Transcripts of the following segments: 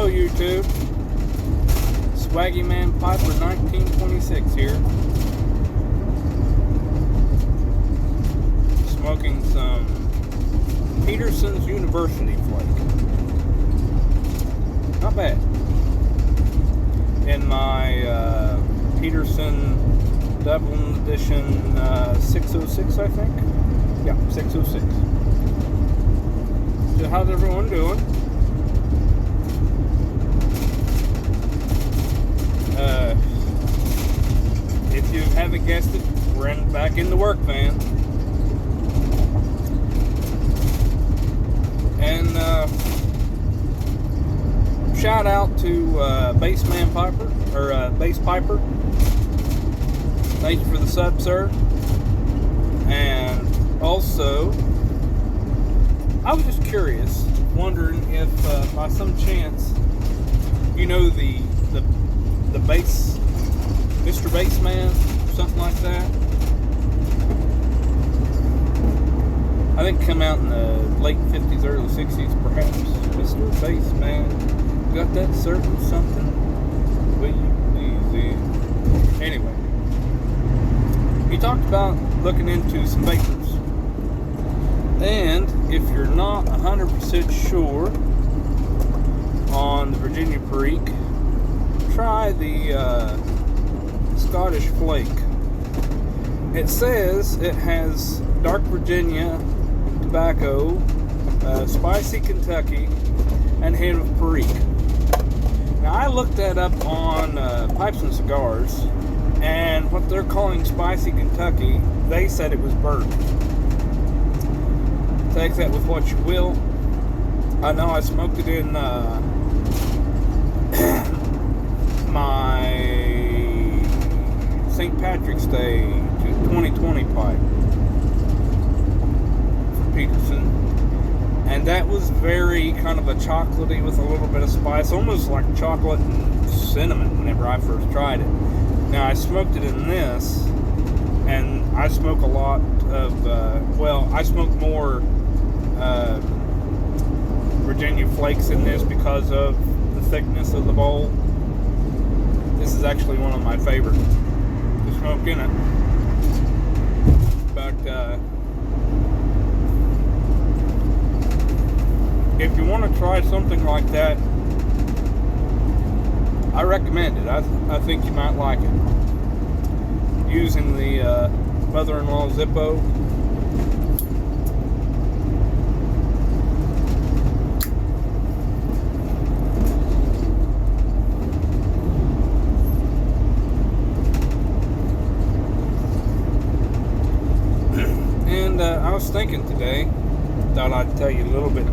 Hello YouTube, Swaggy Man Piper 1926 here, smoking some Peterson's University Flake. Not bad. In my Peterson Dublin Edition 606, I think. Yeah, 606. So how's everyone doing? If you haven't guessed it, we're back in the work van. And shout out to Bassman Piper, or Bass Piper. Thank you for the sub, sir. And also, I was just curious, wondering if by some chance you know the bass, Mr. Bassman, something like that. I think come out in the late 50s, early 60s, perhaps. Mr. Bassman, got that certain something. Easy. Anyway, he talked about looking into some vapors. And if you're not 100% sure on the Virginia Perique, try the Scottish Flake. It says it has dark Virginia tobacco, spicy Kentucky, and hint of Perique. Now I looked that up on Pipes and Cigars, and what they're calling spicy Kentucky, they said it was bourbon. Take that with what you will. I know I smoked it in my St. Patrick's Day 2020 pipe from Peterson, and that was very kind of a chocolatey with a little bit of spice, almost like chocolate and cinnamon whenever I first tried it. Now I smoked it in this, and I smoke a lot of I smoke more Virginia Flakes in this because of the thickness of the bowl. This is actually one of my favorites to smoke in it. But if you want to try something like that, I recommend it. I think you might like it. Using the mother-in-law Zippo. I was thinking today, thought I'd tell you a little bit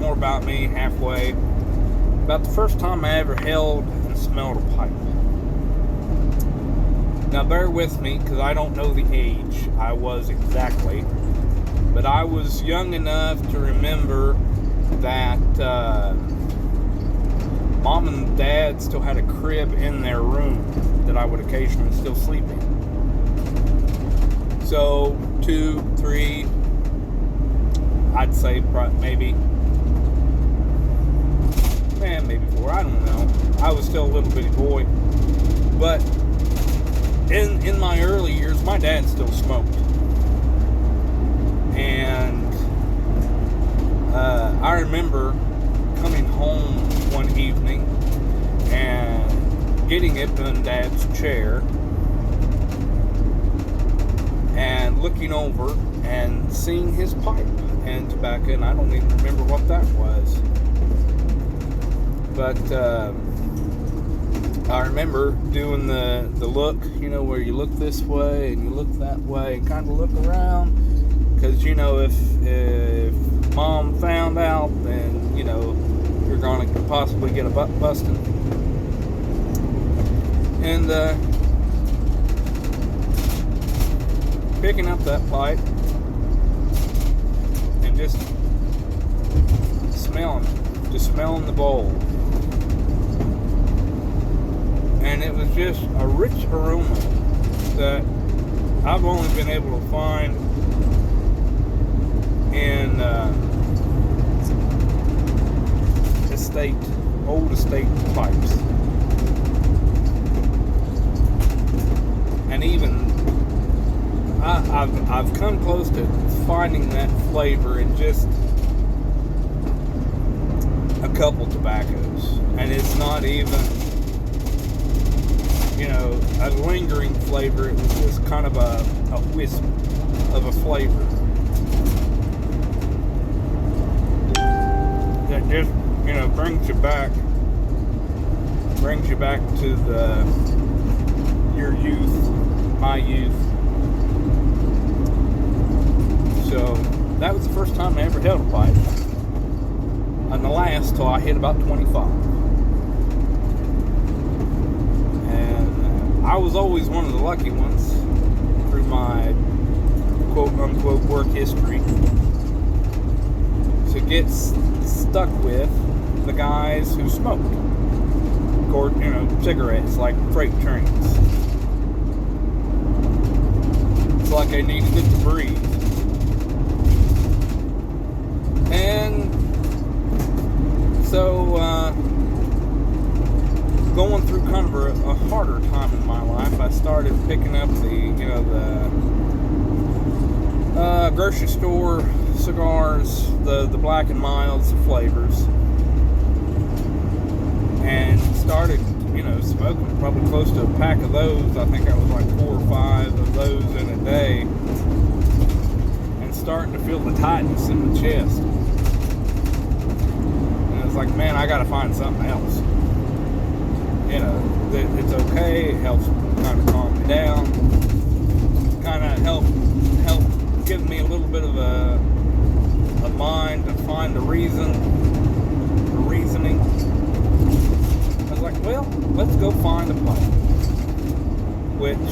more about me halfway, about the first time I ever held and smelled a pipe. Now bear with me, because I don't know the age I was exactly, but I was young enough to remember that Mom and Dad still had a crib in their room that I would occasionally still sleep in. So 2, 3, I'd say maybe 4, I don't know. I was still a little bitty boy. But in my early years, my dad still smoked. And I remember coming home one evening and getting up in Dad's chair and looking over and seeing his pipe and tobacco, and I don't even remember what that was. But I remember doing the look, where you look this way and you look that way and kind of look around, because if Mom found out, then you're going to possibly get a butt busting. And picking up that pipe and just smelling the bowl, and it was just a rich aroma that I've only been able to find in estate pipes. And even I've come close to finding that flavor in just a couple tobaccos, and it's not even, a lingering flavor. It was just kind of a wisp of a flavor that just, brings you back to your youth, my youth. So that was the first time I ever held a pipe, and the last till I hit about 25. And I was always one of the lucky ones through my quote-unquote work history to get stuck with the guys who smoked, cigarettes like freight trains. It's like I needed it to breathe. And so, going through kind of a harder time in my life, I started picking up the grocery store cigars, the Black and Milds, the flavors, and started, smoking probably close to a pack of those. I think I was like 4 or 5 of those in a day, and starting to feel the tightness in the chest. And it's like, man, I gotta find something else. It's okay. It helps kind of calm me down, kind of help give me a little bit of a mind to find the reasoning. I was like, well, let's go find a pipe, which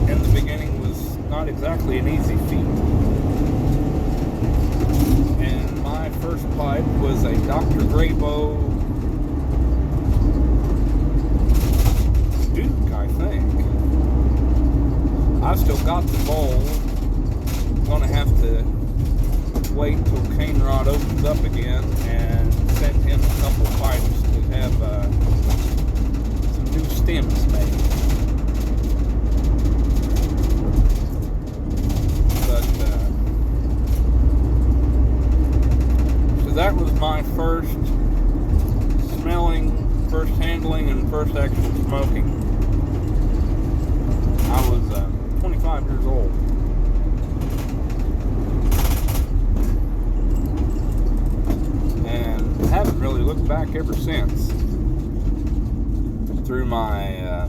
in the beginning was not exactly an easy feat. And my first pipe was a Dr. Grabo Duke, I think. I've still got the bowl. I'm gonna have to wait till Cane Rod opens up again and send him a couple pipes to have some new stems made. But so that was my first smelling, first handling, and first actual smoking. I was 25 years old. Haven't really looked back ever since through my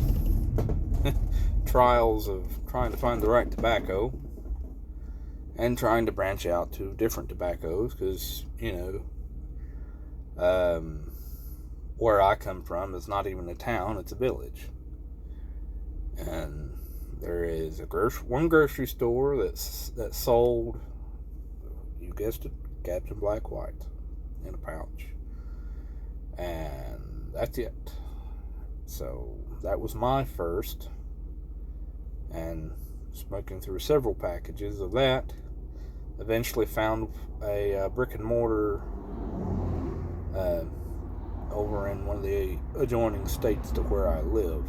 trials of trying to find the right tobacco and trying to branch out to different tobaccos, because where I come from is not even a town, it's a village, and there is one grocery store that sold, you guessed it, Captain Black White in a pouch, and that's it. So that was my first, and smoking through several packages of that, eventually found a brick and mortar over in one of the adjoining states to where I live.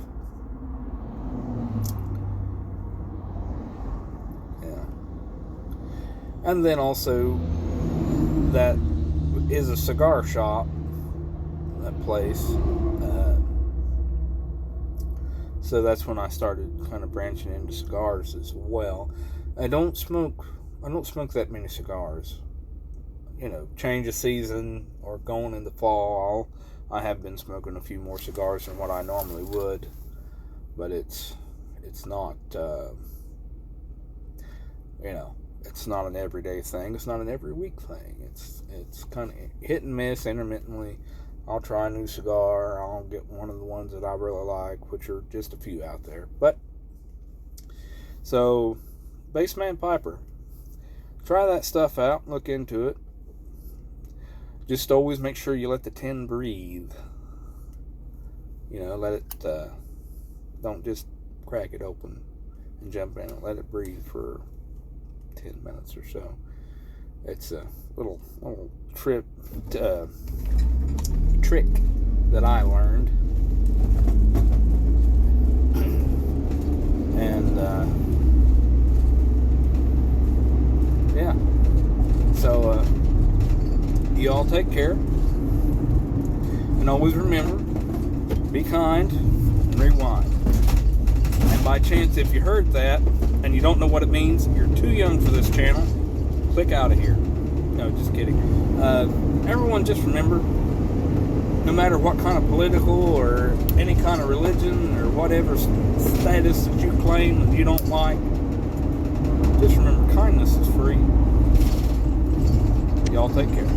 Yeah. And then also that is a cigar shop, that place. So that's when I started kind of branching into cigars as well. I don't smoke that many cigars. Change of season or going into fall, I have been smoking a few more cigars than what I normally would, but it's not it's not an everyday thing. It's not an every week thing. It's kind of hit and miss intermittently. I'll try a new cigar. I'll get one of the ones that I really like, which are just a few out there. But so, Baseman Piper, try that stuff out. Look into it. Just always make sure you let the tin breathe. Let it. Don't just crack it open and jump in it. Let it breathe for 10 minutes or so. It's a little trick that I learned. And yeah, so you all take care, and always remember, be kind and rewind. And by chance, if you heard that and you don't know what it means, you're too young for this channel, click out of here. No, just kidding. Everyone just remember, no matter what kind of political or any kind of religion or whatever status that you claim and you don't like, just remember, kindness is free. Y'all take care.